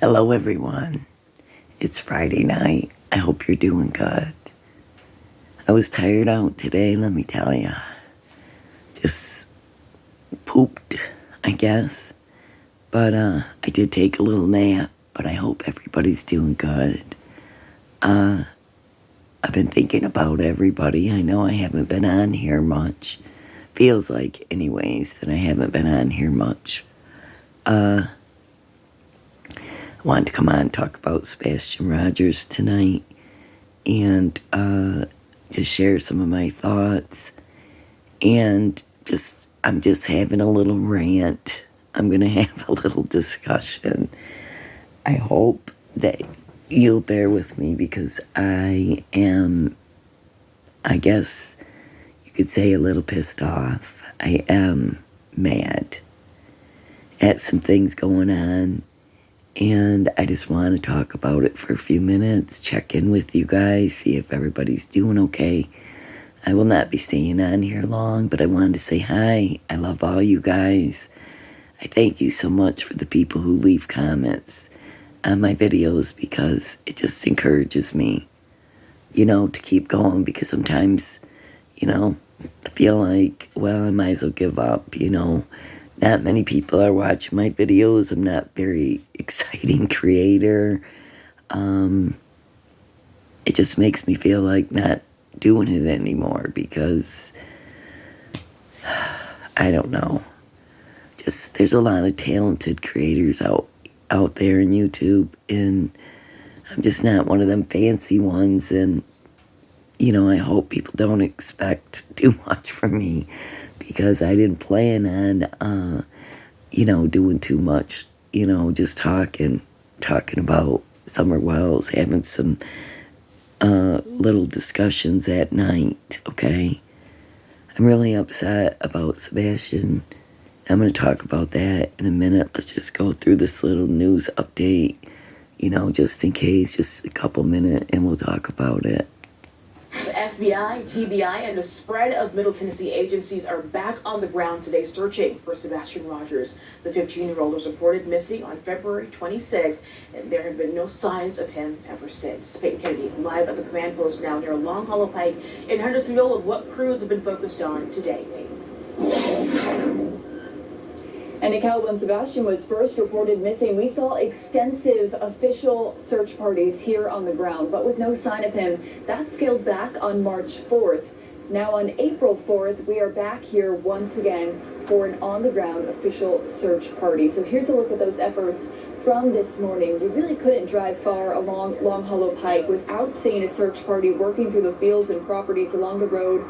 Hello, everyone. It's Friday night. I hope you're doing good. I was tired out today, let me tell you. Just pooped, I guess. But I did take a little nap, but I hope everybody's doing good. I've been thinking about everybody. I know I haven't been on here much. Feels like, anyways, that I haven't been on here much. I wanted to come on and talk about Sebastian Rogers tonight and just share some of my thoughts. And I'm just having a little rant. I'm going to have a little discussion. I hope that you'll bear with me because I am, I guess you could say, a little pissed off. I am mad at some things going on. And I just want to talk about it for a few minutes, check in with you guys, see if everybody's doing okay. I will not be staying on here long, but I wanted to say hi. I love all you guys. I thank you so much for the people who leave comments on my videos because it just encourages me, to keep going because sometimes, I feel like, well, I might as well give up, Not many people are watching my videos. I'm not very exciting creator. It just makes me feel like not doing it anymore because I don't know. Just there's a lot of talented creators out there in YouTube, and I'm just not one of them fancy ones. And I hope people don't expect too much from me. Because I didn't plan on, doing too much, just talking about FindSummerWells, having some little discussions at night, okay? I'm really upset about Sebastian. I'm going to talk about that in a minute. Let's just go through this little news update, just in case, just a couple minutes, and we'll talk about it. The FBI, TBI, and a spread of Middle Tennessee agencies are back on the ground today searching for Sebastian Rogers. The 15-year-old was reported missing on February 26, and there have been no signs of him ever since. Peyton Kennedy, live at the command post now near Long Hollow Pike in Hendersonville with what crews have been focused on today. And Nicole, when Sebastian was first reported missing, we saw extensive official search parties here on the ground, but with no sign of him. That scaled back on March 4th. Now on April 4th, we are back here once again for an on-the-ground official search party. So here's a look at those efforts from this morning. You really couldn't drive far along Long Hollow Pike without seeing a search party working through the fields and properties along the road,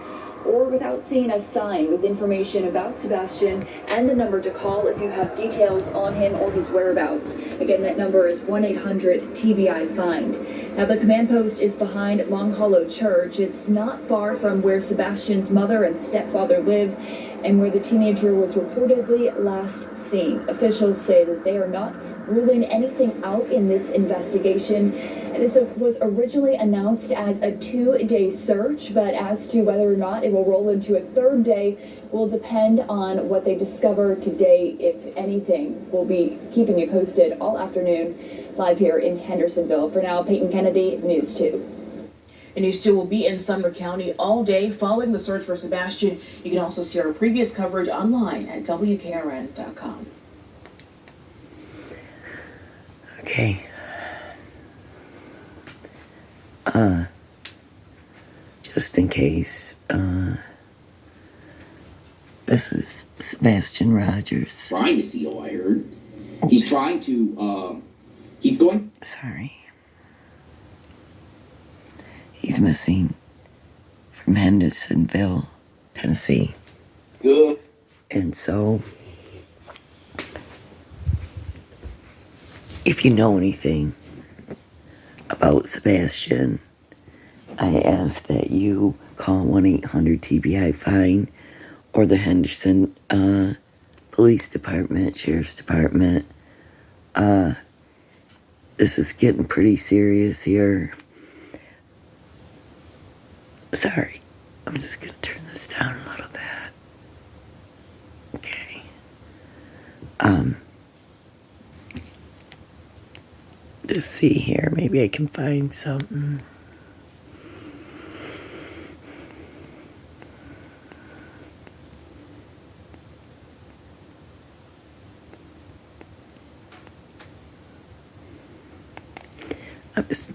or without seeing a sign with information about Sebastian and the number to call if you have details on him or his whereabouts. Again, that number is 1-800-TBI-FIND. Now, the command post is behind Long Hollow Church. It's not far from where Sebastian's mother and stepfather live and where the teenager was reportedly last seen. Officials say that they are not ruling anything out in this investigation. And this was originally announced as a 2-day search, but as to whether or not it will roll into a 3rd day will depend on what they discover today, if anything. We'll be keeping you posted all afternoon live here in Hendersonville. For now, Peyton Kennedy, News 2. And News 2 will be in Sumner County all day following the search for Sebastian. You can also see our previous coverage online at WKRN.com. Okay. Just in case, this is Sebastian Rogers. Trying to seal, I heard. He's trying to, he's going? Sorry. He's missing from Hendersonville, Tennessee. Good. And so, if you know anything about Sebastian, I ask that you call 1-800-TBI-FIND or the Henderson Police Department, Sheriff's Department. This is getting pretty serious here. Sorry, I'm just going to turn this down a little bit. Okay. Just see here. Maybe I can find something.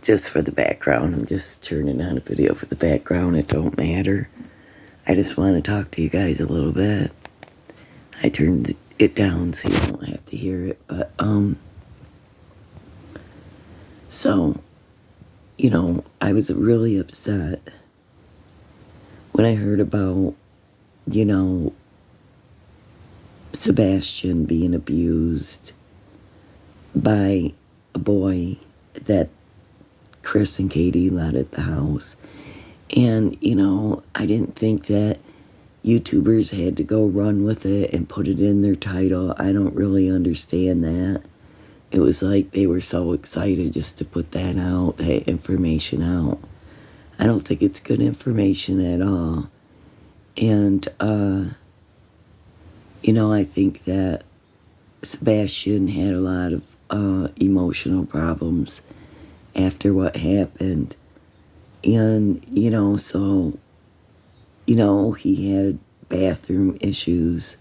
Just for the background. I'm just turning on a video for the background. It don't matter. I just want to talk to you guys a little bit. I turned it down so you don't have to hear it. But, so, you know, I was really upset when I heard about, you know, Sebastian being abused by a boy that Chris and Katie let at the house. And, you know, I didn't think that YouTubers had to go run with it and put it in their title. I don't really understand that. It was like they were so excited just to put that out, that information out. I don't think it's good information at all. And, you know, I think that Sebastian had a lot of emotional problems after what happened. And, you know, so, you know, he had bathroom issues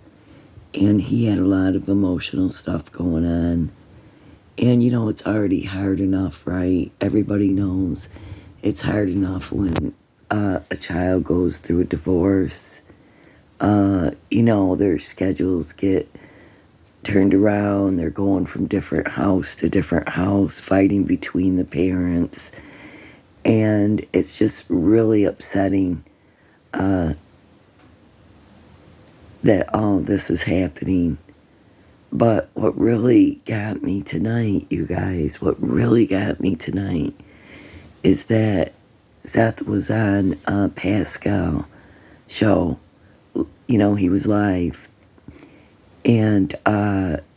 and he had a lot of emotional stuff going on. And, you know, it's already hard enough, right? Everybody knows it's hard enough when a child goes through a divorce. You know, their schedules get turned around. They're going from different house to different house, fighting between the parents. And it's just really upsetting that all this is happening. But what really got me tonight, you guys, what really got me tonight is that Seth was on Pascal show. You know, he was live. And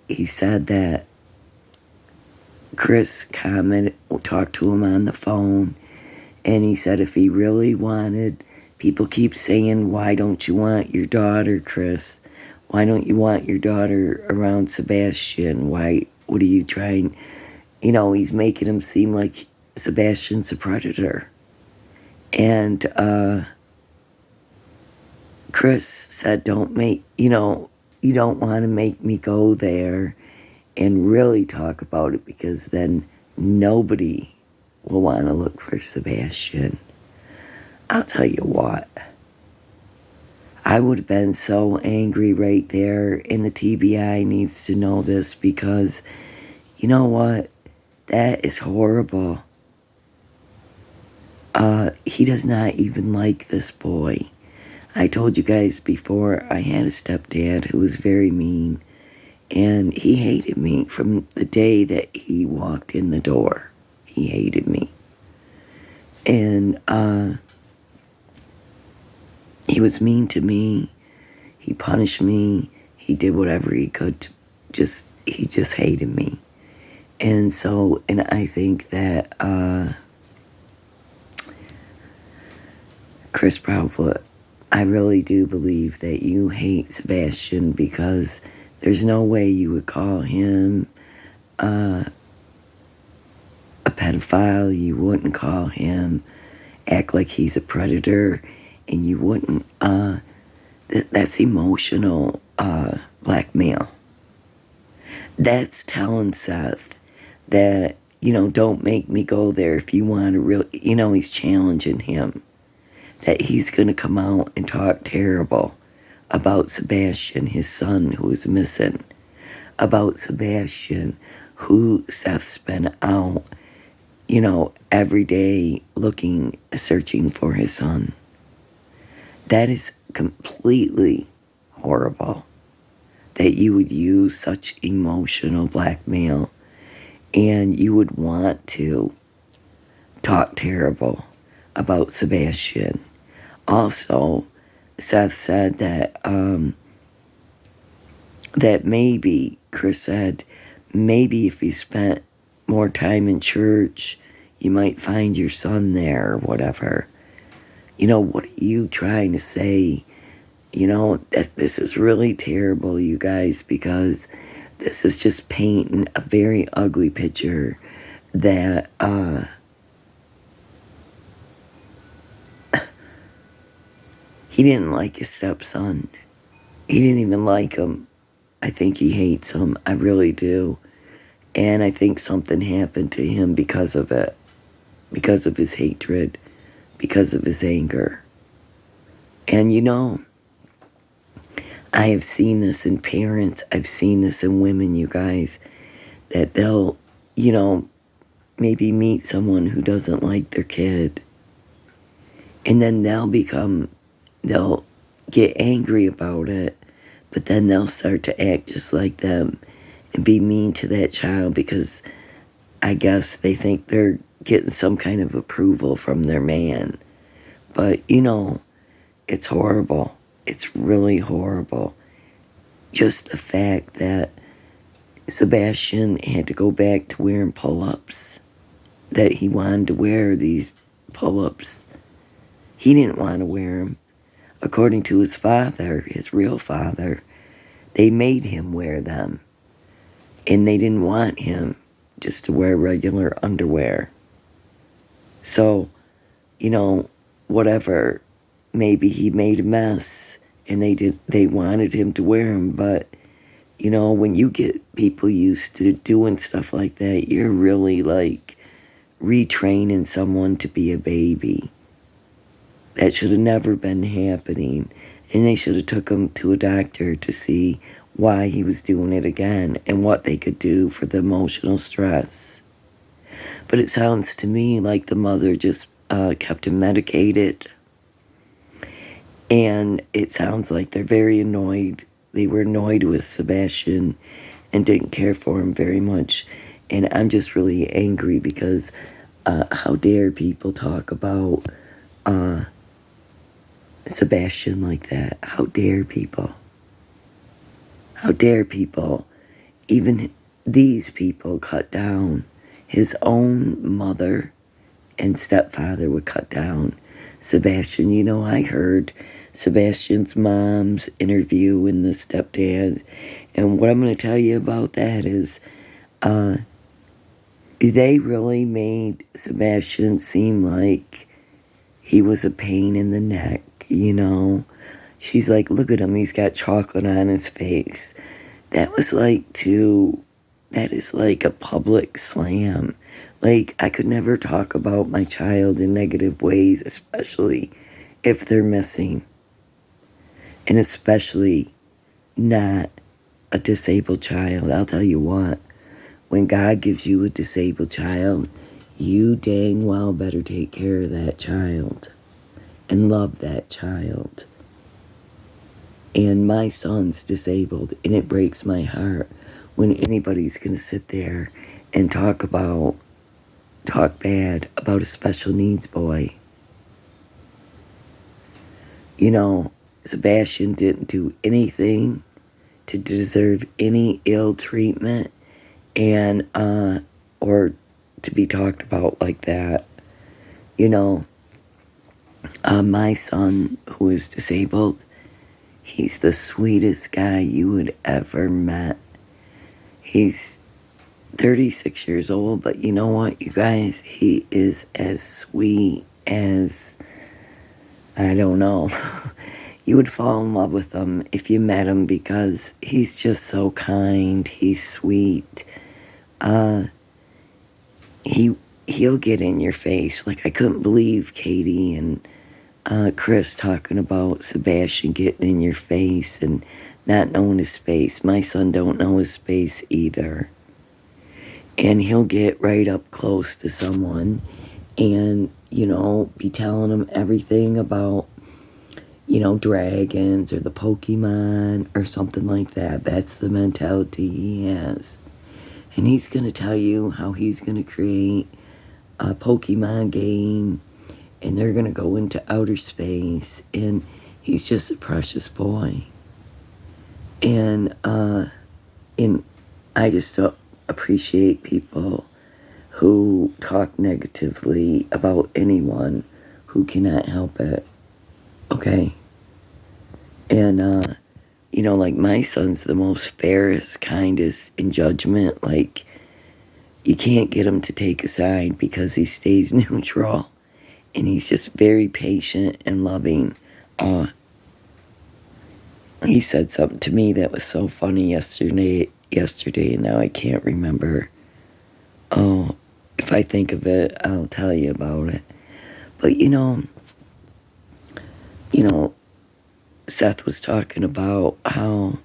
he said that Chris talked to him on the phone. And he said if he really wanted, people keep saying, why don't you want your daughter, Chris? Why don't you want your daughter around Sebastian? What are you trying? You know, he's making him seem like Sebastian's a predator. And Chris said, you don't want to make me go there and really talk about it because then nobody will want to look for Sebastian. I'll tell you what. I would have been so angry right there, and the TBI needs to know this because, you know what? That is horrible. He does not even like this boy. I told you guys before, I had a stepdad who was very mean, and he hated me from the day that he walked in the door. He hated me. And he was mean to me. He punished me. He did whatever he could. He just hated me. And so, and I think that Chris Proudfoot, I really do believe that you hate Sebastian because there's no way you would call him a pedophile. You wouldn't call him act like he's a predator, and you wouldn't that's emotional blackmail. That's telling Seth that, you know, don't make me go there if you want to really, you know, he's challenging him that he's going to come out and talk terrible about Sebastian, his son who is missing, about Sebastian who Seth's been out, you know, every day searching for his son. That is completely horrible that you would use such emotional blackmail and you would want to talk terrible about Sebastian. Also, Seth said that that maybe, Chris said, maybe if you spent more time in church, you might find your son there or whatever. You know, what are you trying to say? You know, this is really terrible, you guys, because this is just painting a very ugly picture that he didn't like his stepson. He didn't even like him. I think he hates him. I really do. And I think something happened to him because of it. Because of his hatred. Because of his anger. And you know, I have seen this in parents. I've seen this in women, you guys. That they'll, you know, maybe meet someone who doesn't like their kid. And then they'll get angry about it. But then they'll start to act just like them and be mean to that child because I guess they think they're getting some kind of approval from their man. But, you know, it's horrible. It's really horrible. Just the fact that Sebastian had to go back to wearing pull-ups, that he wanted to wear these pull-ups. He didn't want to wear them. According to his father, his real father, they made him wear them. And they didn't want him just to wear regular underwear. So, you know, whatever, maybe he made a mess and they wanted him to wear them, but you know, when you get people used to doing stuff like that, you're really like retraining someone to be a baby. That should have never been happening. And they should have took him to a doctor to see why he was doing it again and what they could do for the emotional stress. But it sounds to me like the mother just kept him medicated. And it sounds like they're very annoyed. They were annoyed with Sebastian and didn't care for him very much. And I'm just really angry because how dare people talk about Sebastian like that? How dare people? How dare people, even these people, cut down his own mother and stepfather would cut down Sebastian. You know, I heard Sebastian's mom's interview and the stepdad, and what I'm going to tell you about that is they really made Sebastian seem like he was a pain in the neck, you know. She's like, look at him, he's got chocolate on his face. That is like a public slam. Like, I could never talk about my child in negative ways, especially if they're missing. And especially not a disabled child. I'll tell you what, when God gives you a disabled child, you dang well better take care of that child and love that child. And my son's disabled, and it breaks my heart when anybody's going to sit there and talk bad about a special needs boy. You know, Sebastian didn't do anything to deserve any ill treatment and or to be talked about like that. You know, my son, who is disabled, he's the sweetest guy you would ever met. He's 36 years old, but you know what, you guys? He is as sweet as, I don't know. You would fall in love with him if you met him because he's just so kind. He's sweet. He'll get in your face. Like, I couldn't believe Katie and Chris talking about Sebastian getting in your face and not knowing his space. My son don't know his space either. And he'll get right up close to someone and, you know, be telling them everything about, you know, dragons or the Pokemon or something like that. That's the mentality he has. And he's going to tell you how he's going to create a Pokemon game and they're going to go into outer space. And he's just a precious boy. And I just don't appreciate people who talk negatively about anyone who cannot help it. Okay? And, you know, like, my son's the most fairest, kindest in judgment. Like, you can't get him to take a side because he stays neutral. And he's just very patient and loving. He said something to me that was so funny yesterday, and now I can't remember. Oh, if I think of it, I'll tell you about it. But you know, Seth was talking about how,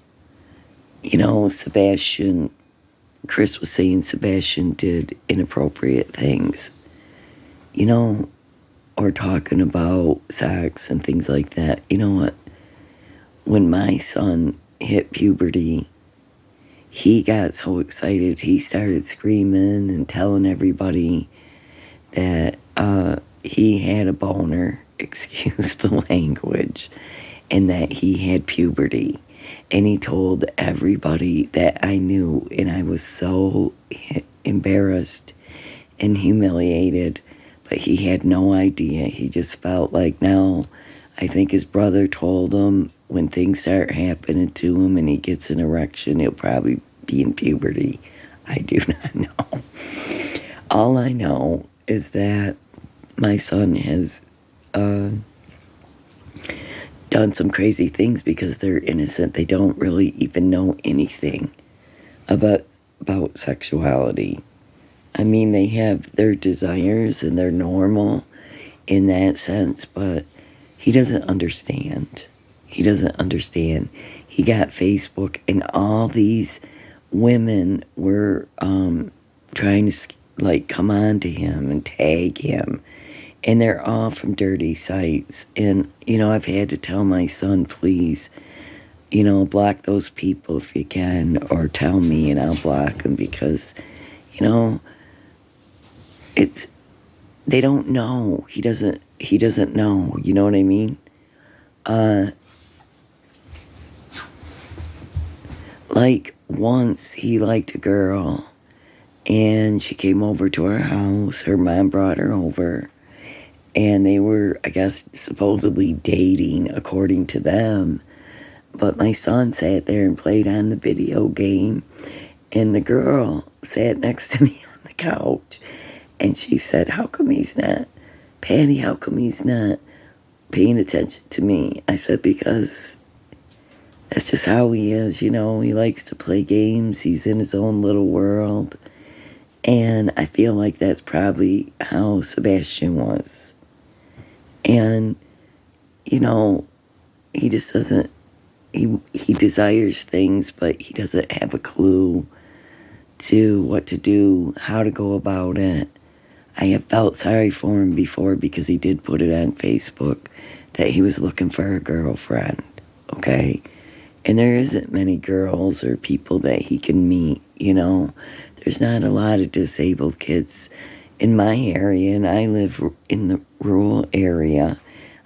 Chris was saying Sebastian did inappropriate things, or talking about sex and things like that. You know what? When my son hit puberty, he got so excited, he started screaming and telling everybody that he had a boner, excuse the language, and that he had puberty. And he told everybody that I knew, and I was so embarrassed and humiliated, but he had no idea. He just felt like now, I think his brother told him when things start happening to him and he gets an erection, he'll probably be in puberty. I do not know. All I know is that my son has done some crazy things because they're innocent. They don't really even know anything about sexuality. I mean, they have their desires and they're normal in that sense, but he doesn't understand. He doesn't understand. He got Facebook and all these women were trying to come on to him and tag him. And they're all from dirty sites. And, I've had to tell my son, please, block those people if you can, or tell me and I'll block them because, they don't know. He doesn't know. You know what I mean? Like once he liked a girl and she came over to our house. Her mom brought her over and they were, I guess, supposedly dating according to them. But my son sat there and played on the video game and the girl sat next to me on the couch and she said, how come he's not paying attention to me? I said, because that's just how he is, He likes to play games. He's in his own little world. And I feel like that's probably how Sebastian was. And, he just doesn't, he desires things, but he doesn't have a clue to what to do, how to go about it. I have felt sorry for him before because he did put it on Facebook that he was looking for a girlfriend, okay? And there isn't many girls or people that he can meet, There's not a lot of disabled kids in my area, and I live in the rural area.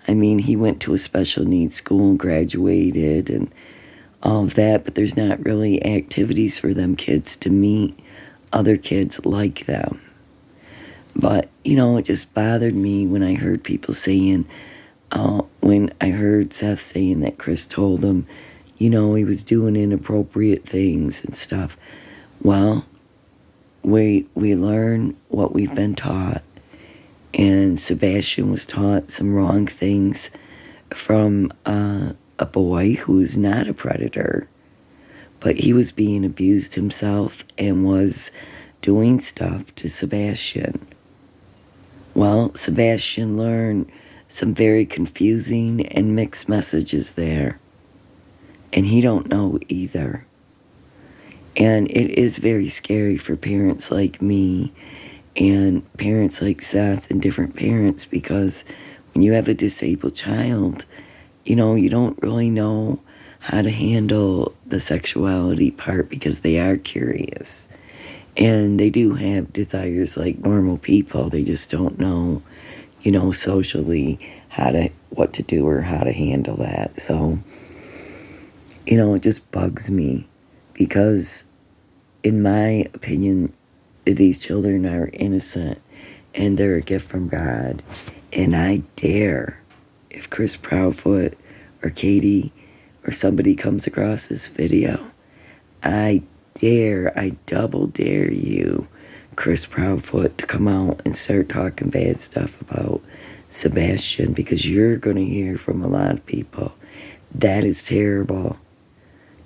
I mean, he went to a special needs school, graduated, and all of that, but there's not really activities for them kids to meet other kids like them. But, it just bothered me when I heard people saying, when I heard Seth saying that Chris told him, he was doing inappropriate things and stuff. Well, we learn what we've been taught. And Sebastian was taught some wrong things from a boy who's not a predator. But he was being abused himself and was doing stuff to Sebastian. Well, Sebastian learned some very confusing and mixed messages there. And he don't know either. And it is very scary for parents like me and parents like Seth and different parents, because when you have a disabled child, you don't really know how to handle the sexuality part because they are curious. And they do have desires like normal people. They just don't know, socially what to do or how to handle that. So, it just bugs me because, in my opinion, these children are innocent and they're a gift from God. And I dare, if Chris Proudfoot or Katie or somebody comes across this video, I double dare you Chris Proudfoot to come out and start talking bad stuff about Sebastian, because you're going to hear from a lot of people that is terrible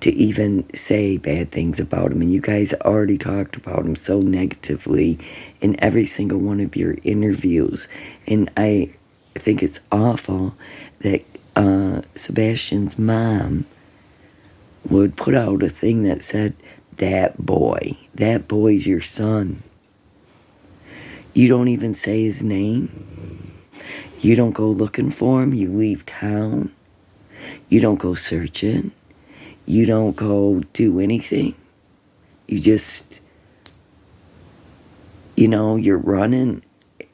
to even say bad things about him. And you guys already talked about him so negatively in every single one of your interviews. And I think it's awful that Sebastian's mom would put out a thing that said, that boy's your son. You don't even say his name. You don't go looking for him. You leave town. You don't go searching. You don't go do anything. You just, you're running.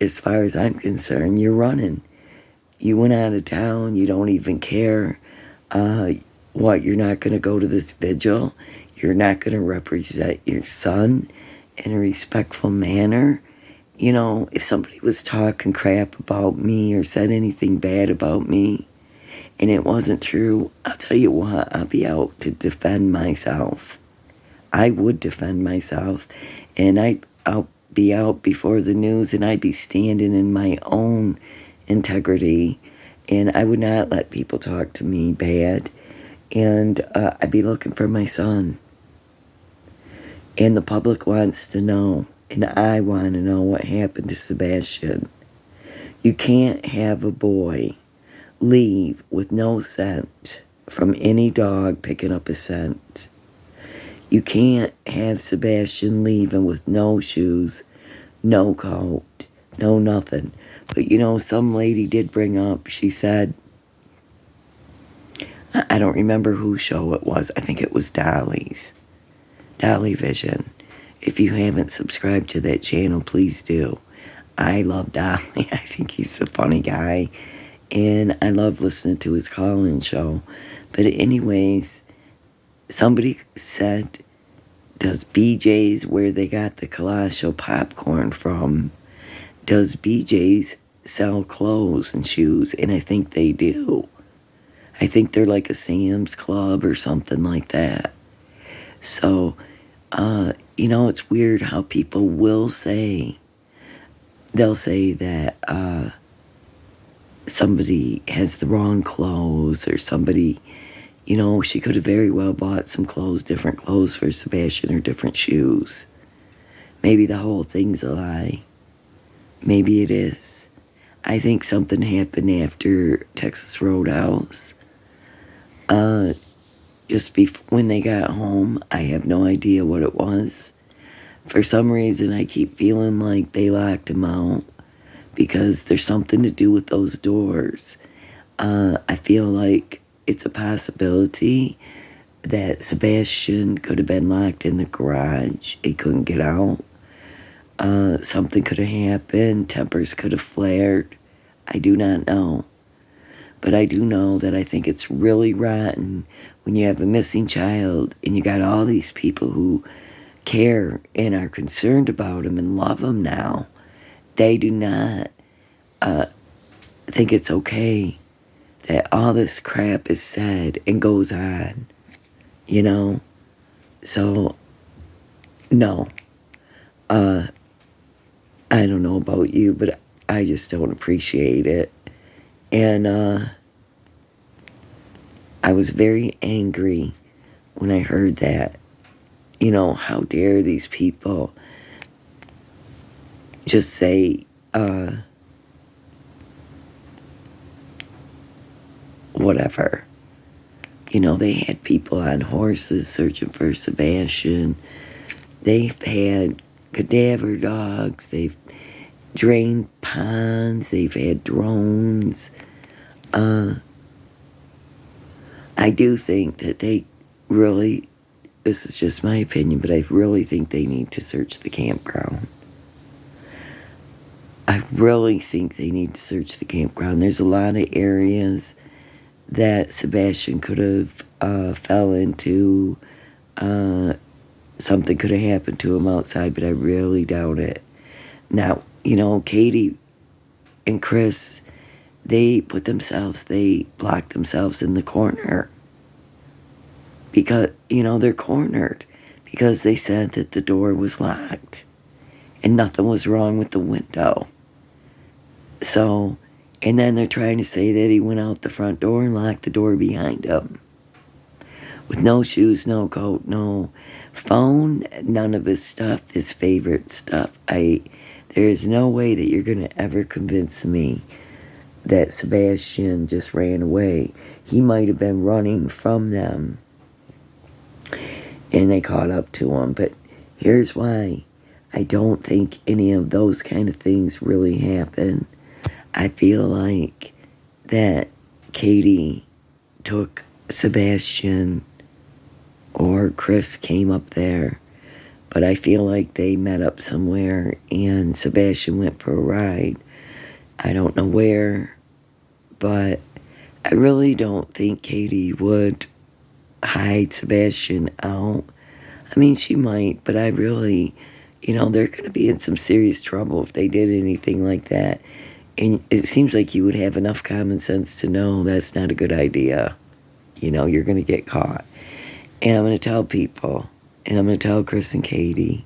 As far as I'm concerned, you're running. You went out of town. You don't even care. You're not going to go to this vigil. You're not going to represent your son in a respectful manner. If somebody was talking crap about me or said anything bad about me and it wasn't true, I'll tell you what, I'll be out to defend myself. I would defend myself, and I'll be out before the news, and I'd be standing in my own integrity, and I would not let people talk to me bad, and I'd be looking for my son. And the public wants to know, and I want to know what happened to Sebastian. You can't have a boy leave with no scent from any dog picking up a scent. You can't have Sebastian leaving with no shoes, no coat, no nothing. But some lady did bring up, she said, I don't remember whose show it was. I think it was Dolly Vision. If you haven't subscribed to that channel, please do. I love Dolly. I think he's a funny guy. And I love listening to his call-in show. But anyways, somebody said, does BJ's, where they got the Colossal popcorn from, does BJ's sell clothes and shoes? And I think they do. I think they're like a Sam's Club or something like that. So, it's weird how people will say, they'll say that somebody has the wrong clothes, or somebody, she could have very well bought some clothes, different clothes for Sebastian, or different shoes. Maybe the whole thing's a lie. Maybe it is. I think something happened after Texas Roadhouse. Just when they got home, I have no idea what it was. For some reason, I keep feeling like they locked him out, because there's something to do with those doors. I feel like it's a possibility that Sebastian could have been locked in the garage. He couldn't get out. Something could have happened. Tempers could have flared. I do not know. But I do know that I think it's really rotten when you have a missing child and you got all these people who care and are concerned about him and love him now. They do not think it's okay that all this crap is said and goes on, So, no. I don't know about you, but I just don't appreciate it. And I was very angry when I heard that. How dare these people just say, whatever. They had people on horses searching for Sebastian. They've had cadaver dogs. They've drained ponds. They've had drones. I do think that they really, this is just my opinion, but I really think they need to search the campground. I really think they need to search the campground. There's a lot of areas that Sebastian could have fell into. Something could have happened to him outside, but I really doubt it. Now, Katie and Chris, they blocked themselves in the corner. Because, they're cornered. Because they said that the door was locked. and nothing was wrong with the window. So, and then they're trying to say that he went out the front door and locked the door behind him. With no shoes, no coat, no phone, none of his stuff, his favorite stuff. There is no way that you're going to ever convince me that Sebastian just ran away. He might have been running from them, and they caught up to him. But here's why I don't think any of those kind of things really happen. I feel like that Katie took Sebastian, or Chris came up there, but I feel like they met up somewhere and Sebastian went for a ride. I don't know where, but I really don't think Katie would hide Sebastian out. I mean, she might, but I really, they're going to be in some serious trouble if they did anything like that. And it seems like you would have enough common sense to know that's not a good idea. You're going to get caught. And I'm going to tell people, and I'm going to tell Chris and Katie,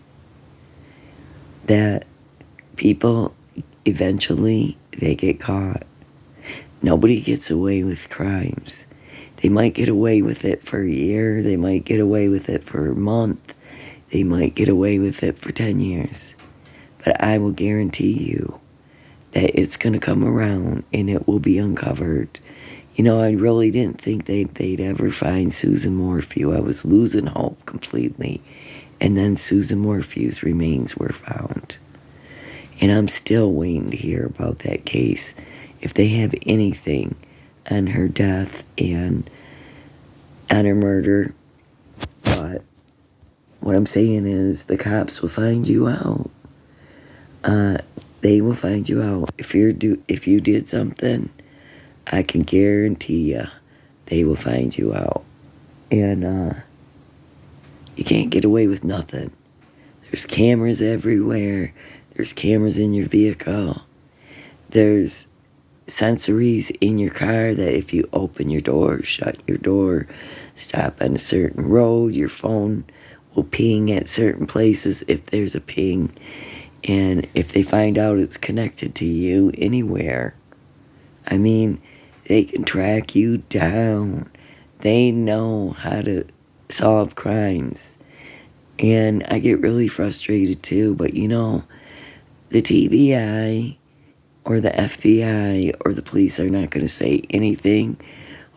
that people, eventually, they get caught. Nobody gets away with crimes. They might get away with it for a year. They might get away with it for a month. They might get away with it for 10 years. But I will guarantee you that it's going to come around and it will be uncovered. I really didn't think they'd ever find Susan Morphew. I was losing hope completely. And then Susan Morphew's remains were found. And I'm still waiting to hear about that case. If they have anything on her death and on her murder. But what I'm saying is the cops will find you out. They will find you out. If you did something, I can guarantee you they will find you out. And you can't get away with nothing. There's cameras everywhere. There's cameras in your vehicle. There's sensories in your car that if you open your door, shut your door, stop on a certain road, your phone will ping at certain places if there's a ping. And if they find out it's connected to you anywhere, I mean, they can track you down. They know how to solve crimes. And I get really frustrated too, but the TBI or the FBI or the police are not going to say anything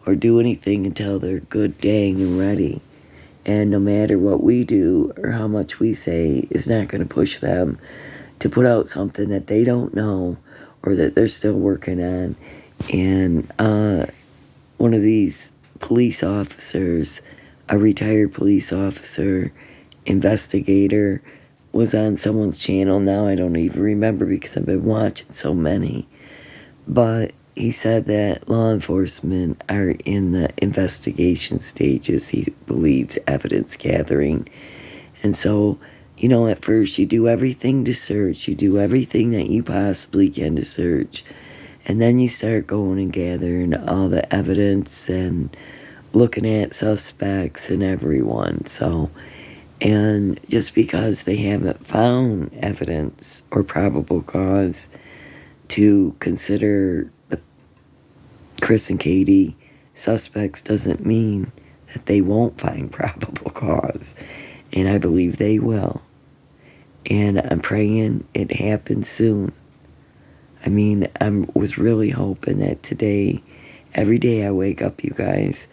or do anything until they're good, dang, and ready. And no matter what we do or how much we say is not going to push them to put out something that they don't know or that they're still working on. And one of these police officers, a retired police officer, investigator, was on someone's channel. Now I don't even remember because I've been watching so many. But he said that law enforcement are in the investigation stages. He believes evidence gathering. And so, at first you do everything to search. You do everything that you possibly can to search. And then you start going and gathering all the evidence and looking at suspects and everyone. So, and just because they haven't found evidence or probable cause to consider the Chris and Katie suspects doesn't mean that they won't find probable cause. And I believe they will. And I'm praying it happens soon. I mean, I was really hoping that today, every day I wake up, you guys,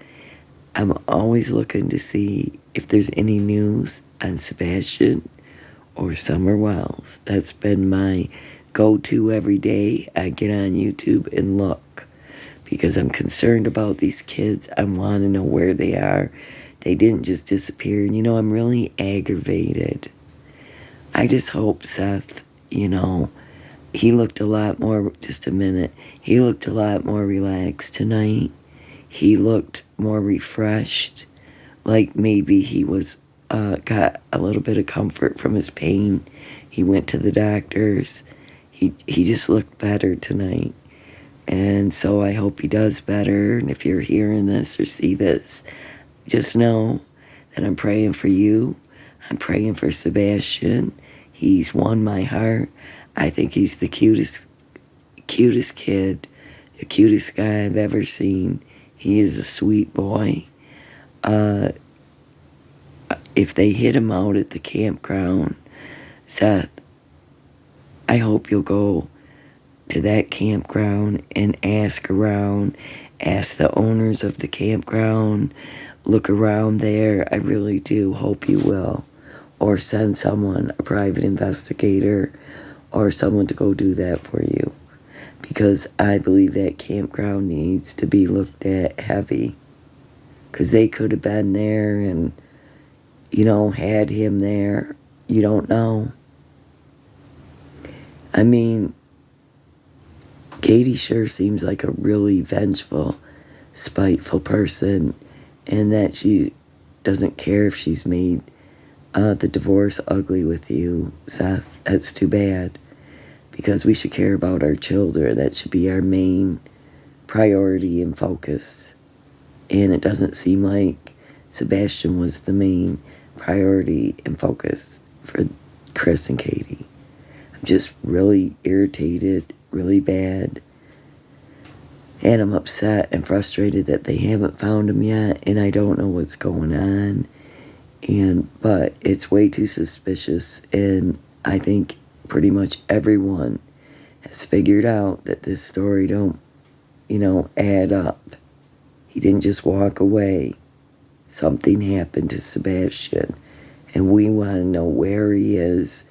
I'm always looking to see if there's any news on Sebastian or FindSummerWells. That's been my go-to every day. I get on YouTube and look because I'm concerned about these kids. I want to know where they are. They didn't just disappear. And, I'm really aggravated. I just hope Seth, he looked a lot more, just a minute, he looked a lot more relaxed tonight. He looked more refreshed, like maybe he was got a little bit of comfort from his pain. He went to the doctors. He just looked better tonight. And so I hope he does better. And if you're hearing this or see this, just know that I'm praying for you. I'm praying for Sebastian. He's won my heart. I think he's the cutest kid, the cutest guy I've ever seen. He is a sweet boy. If they hit him out at the campground, Seth, I hope you'll go to that campground and ask around, ask the owners of the campground, look around there. I really do hope you will. Or send someone, a private investigator, or someone to go do that for you. Because I believe that campground needs to be looked at heavy. Because they could have been there and, had him there. You don't know. I mean, Katie sure seems like a really vengeful, spiteful person, and that she doesn't care if she's made the divorce ugly with you, Seth. That's too bad, because we should care about our children. That should be our main priority and focus. And it doesn't seem like Sebastian was the main priority and focus for Chris and Katie. I'm just really irritated, really bad. And I'm upset and frustrated that they haven't found him yet, and I don't know what's going on. But it's way too suspicious, and I think pretty much everyone has figured out that this story don't, add up. He didn't just walk away. Something happened to Sebastian, and we want to know where he is,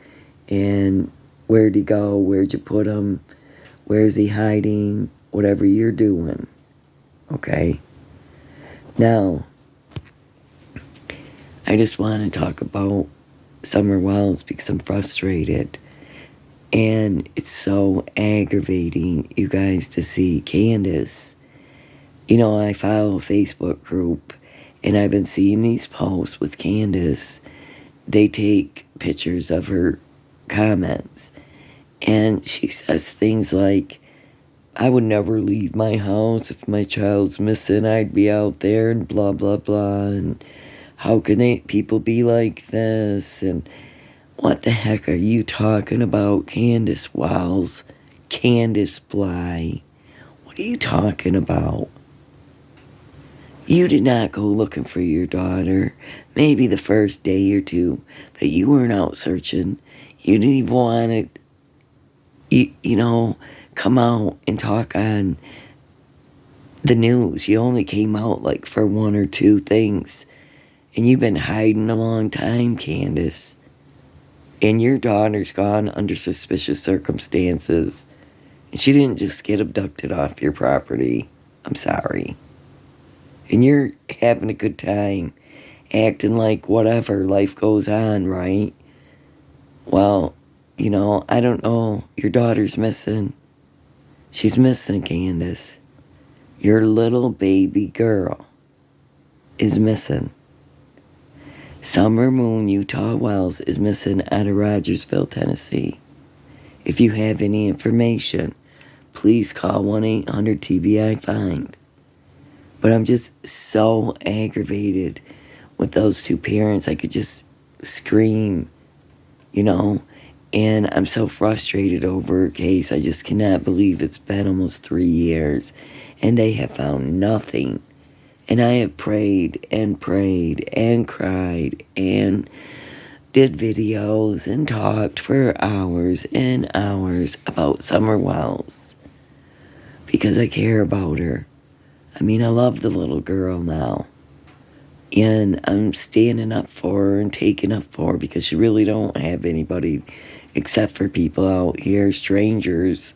and where'd he go, where'd you put him, where's he hiding, whatever you're doing, okay? Now, I just want to talk about FindSummerWells because I'm frustrated. And it's so aggravating, you guys, to see Candace. I follow a Facebook group, and I've been seeing these posts with Candace. They take pictures of her comments, and she says things like, I would never leave my house. If my child's missing, I'd be out there, and blah, blah, blah, and how can people be like this? And what the heck are you talking about, Candace Wells? Candace Bly? What are you talking about? You did not go looking for your daughter. Maybe the first day or two, but you weren't out searching. You didn't even want to, come out and talk on the news. You only came out like for one or two things. And you've been hiding a long time, Candace. And your daughter's gone under suspicious circumstances. And she didn't just get abducted off your property. I'm sorry. And you're having a good time, acting like whatever, life goes on, right? Well, I don't know. Your daughter's missing. She's missing, Candace. Your little baby girl is missing. Summer Moon Utah Wells is missing out of Rogersville, Tennessee. If you have any information, please call 1-800-TBI-FIND. But I'm just so aggravated with those two parents. I could just scream, and I'm so frustrated over a case. I just cannot believe it's been almost 3 years, and they have found nothing. And I have prayed and prayed and cried and did videos and talked for hours and hours about FindSummerWells because I care about her. I mean, I love the little girl now. And I'm standing up for her and taking up for her because she really don't have anybody except for people out here, strangers.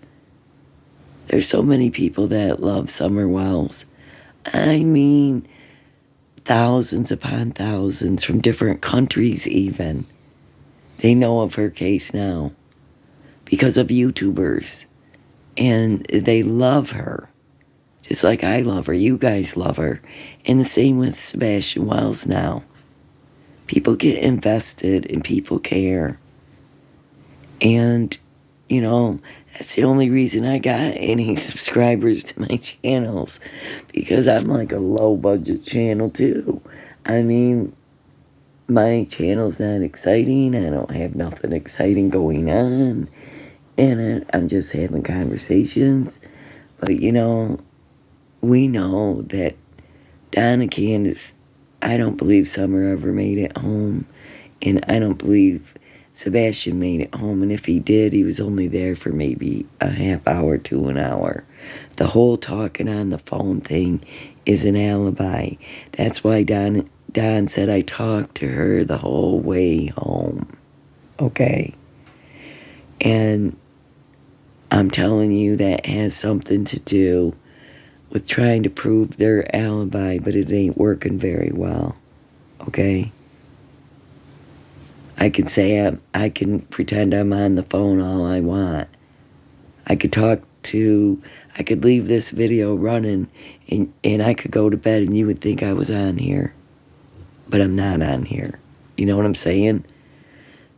There's so many people that love FindSummerWells. I mean, thousands upon thousands from different countries even. They know of her case now because of YouTubers. And they love her. Just like I love her. You guys love her. And the same with Sebastian Wells now. People get invested and people care. And, that's the only reason I got any subscribers to my channels. Because I'm like a low budget channel too. I mean, my channel's not exciting. I don't have nothing exciting going on in it. I'm just having conversations. But, you know, we know that Don and Candace, I don't believe Summer ever made it home. And I don't believe Sebastian made it home. And if he did, he was only there for maybe a half hour to an hour. The whole talking on the phone thing is an alibi. That's why Don said I talked to her the whole way home. Okay? And I'm telling you that has something to do with trying to prove their alibi, but it ain't working very well. Okay? I can say I can pretend I'm on the phone all I want. I could leave this video running and I could go to bed and you would think I was on here. But I'm not on here. You know what I'm saying?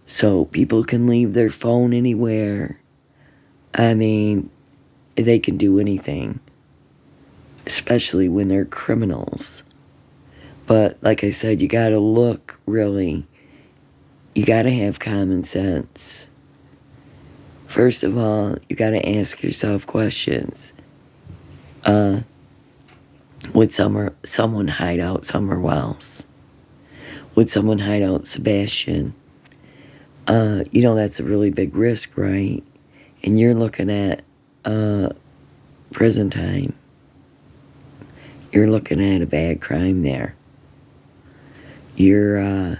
So people can leave their phone anywhere. I mean, they can do anything. Especially when they're criminals. But like I said, you gotta look, really. You gotta have common sense. First of all, you gotta ask yourself questions. Would someone hide out SummerWells? Would someone hide out Sebastian? You know, that's a really big risk, right? And you're looking at prison time. You're looking at a bad crime there. You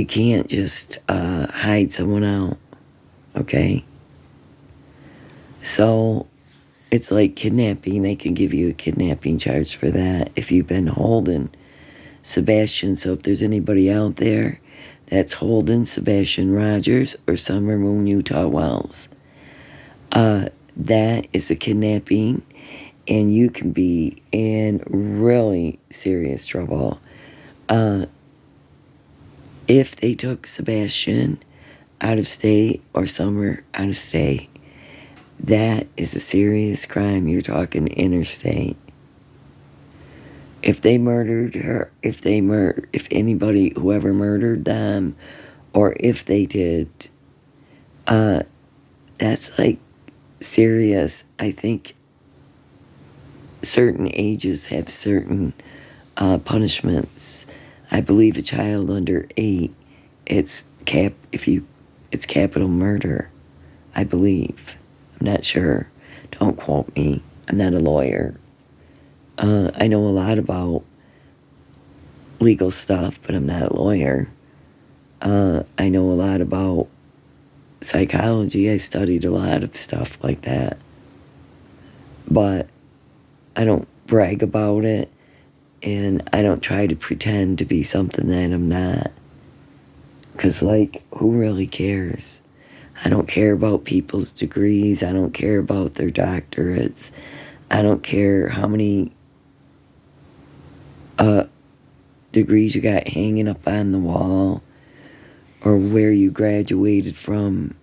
can't just hide someone out, okay? So it's like kidnapping. They can give you a kidnapping charge for that if you've been holding Sebastian. So if there's anybody out there that's holding Sebastian Rogers or Summer Moon Utah Wells, that is a kidnapping, and you can be in really serious trouble. If they took Sebastian out of state or Summer out of state, that is a serious crime. You're talking interstate. If they murdered her, if anybody, whoever murdered them, or if they did, that's like serious. I think certain ages have certain punishments. I believe a child under 8, it's capital murder. I believe. I'm not sure. Don't quote me. I'm not a lawyer. I know a lot about legal stuff, but I'm not a lawyer. I know a lot about psychology. I studied a lot of stuff like that. But I don't brag about it, and I don't try to pretend to be something that I'm not. Because, like, who really cares? I don't care about people's degrees. I don't care about their doctorates. I don't care how many degrees you got hanging up on the wall or where you graduated from.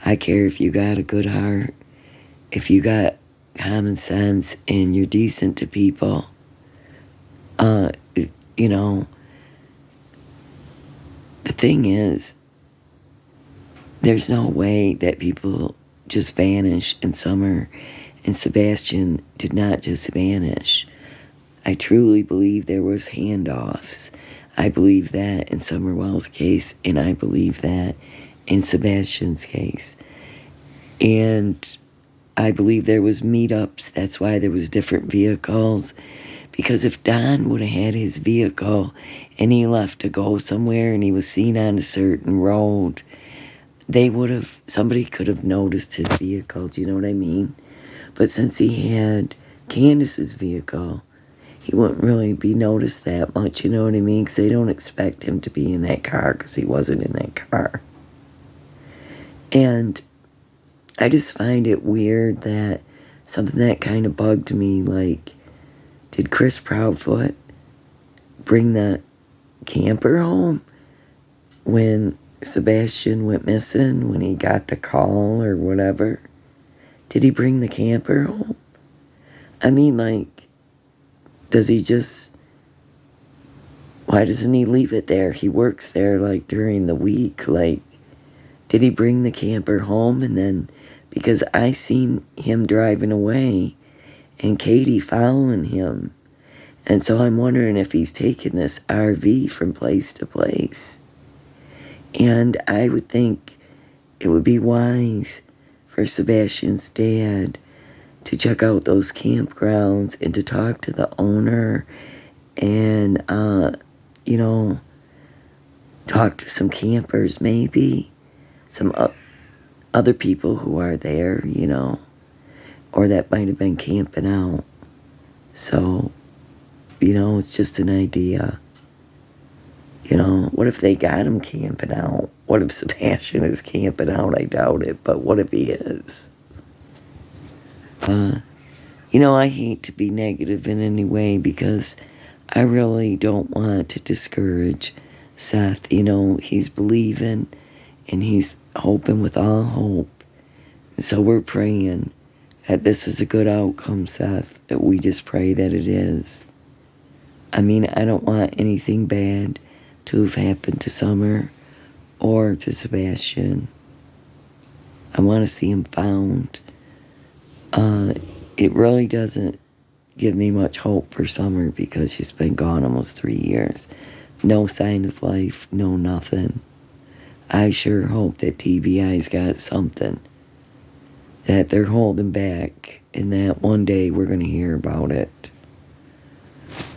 I care if you got a good heart, if you got common sense and you're decent to people. You know, the thing is, there's no way that people just vanish, and Summer and Sebastian did not just vanish. I truly believe there was handoffs. I believe that in SummerWells' case, and I believe that in Sebastian's case. And I believe there was meetups. That's why there was different vehicles. Because if Don would have had his vehicle and he left to go somewhere and he was seen on a certain road, somebody could have noticed his vehicle. Do you know what I mean? But since he had Candace's vehicle, he wouldn't really be noticed that much, you know what I mean? Because they don't expect him to be in that car because he wasn't in that car. And I just find it weird that something that kind of bugged me, like, did Chris Proudfoot bring the camper home when Sebastian went missing, when he got the call or whatever? Did he bring the camper home? I mean, like, does he just Why doesn't he leave it there? He works there, like, during the week. Like, did he bring the camper home? And then, because I seen him driving away and Katie following him. And so I'm wondering if he's taking this RV from place to place. And I would think it would be wise for Sebastian's dad to check out those campgrounds and to talk to the owner and, you know, talk to some campers maybe, some other people who are there, you know, or that might have been camping out. So, you know, it's just an idea. You know, what if they got him camping out? What if Sebastian is camping out? I doubt it, but what if he is? You know, I hate to be negative in any way because I really don't want to discourage Seth. You know, he's believing and he's hoping with all hope. So we're praying that this is a good outcome, Seth. That we just pray that it is. I mean, I don't want anything bad to have happened to Summer or to Sebastian. I want to see him found. It really doesn't give me much hope for Summer because she's been gone almost 3 years. No sign of life, no nothing. I sure hope that TBI's got something that they're holding back and that one day we're going to hear about it.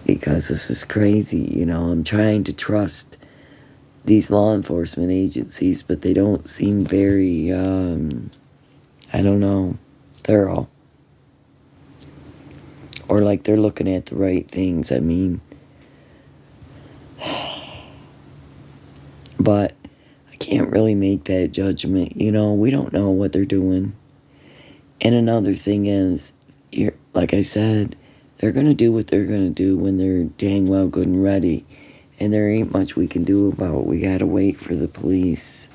Because this is crazy, you know. I'm trying to trust these law enforcement agencies, but they don't seem very, I don't know, thorough. Or like they're looking at the right things, I mean. But I can't really make that judgment, you know. We don't know what they're doing. And another thing is, like I said, they're going to do what they're going to do when they're dang well good and ready. And there ain't much we can do about it. We got to wait for the police.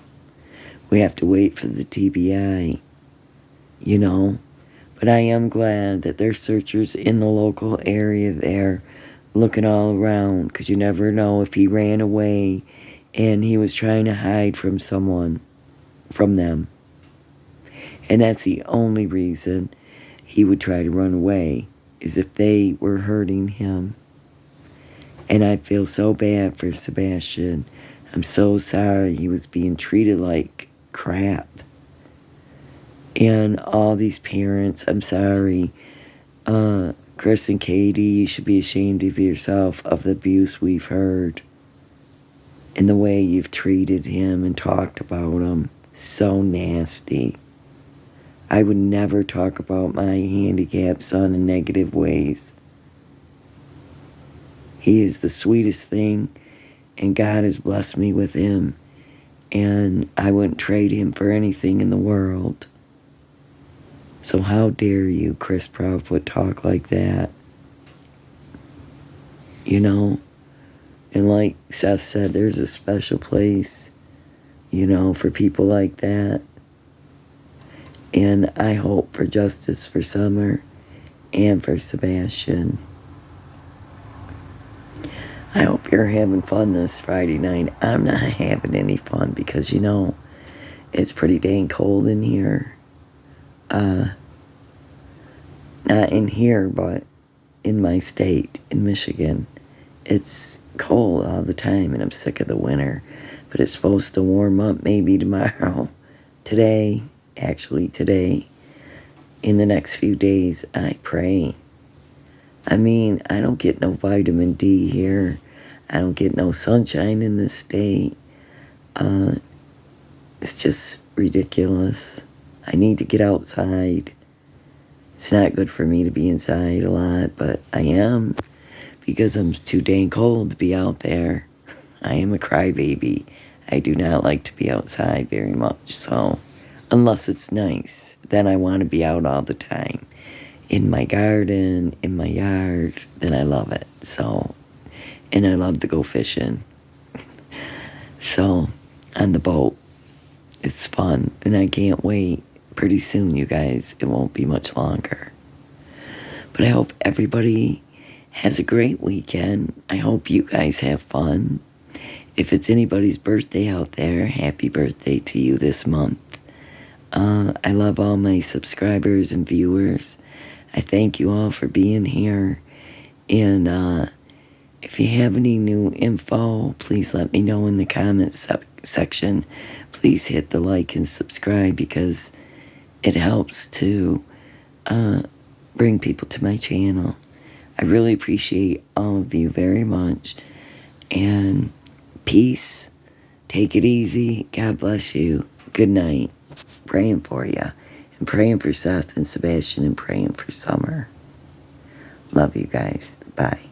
We have to wait for the TBI, you know. But I am glad that there's searchers in the local area there looking all around. Because you never know if he ran away and he was trying to hide from someone, from them. And that's the only reason he would try to run away, is if they were hurting him. And I feel so bad for Sebastian. I'm so sorry he was being treated like crap. And all these parents, I'm sorry. Chris and Katie, you should be ashamed of yourself of the abuse we've heard. And the way you've treated him and talked about him. So nasty. I would never talk about my handicapped son in negative ways. He is the sweetest thing, and God has blessed me with him, and I wouldn't trade him for anything in the world. So how dare you, Chris Proudfoot, talk like that? You know? And like Seth said, there's a special place, you know, for people like that. And I hope for justice for Summer and for Sebastian. I hope you're having fun this Friday night. I'm not having any fun because, you know, it's pretty dang cold in here. Not in here, but in my state, in Michigan. It's cold all the time, and I'm sick of the winter. But it's supposed to warm up maybe tomorrow. Today, in the next few days, I pray. I mean, I don't get no vitamin D here. I don't get no sunshine in this state. It's just ridiculous. I need to get outside. It's not good for me to be inside a lot, but I am because I'm too dang cold to be out there. I am a crybaby. I do not like to be outside very much, so unless it's nice, then I want to be out all the time. In my garden, in my yard, then I love it. So, and I love to go fishing. So, on the boat, it's fun, and I can't wait. Pretty soon, you guys, it won't be much longer. But I hope everybody has a great weekend. I hope you guys have fun. If it's anybody's birthday out there, happy birthday to you this month. I love all my subscribers and viewers. I thank you all for being here. And if you have any new info, please let me know in the comments section. Please hit the like and subscribe because it helps to bring people to my channel. I really appreciate all of you very much. And peace. Take it easy. God bless you. Good night. Praying for you. And praying for Seth and Sebastian and praying for Summer. Love you guys. Bye.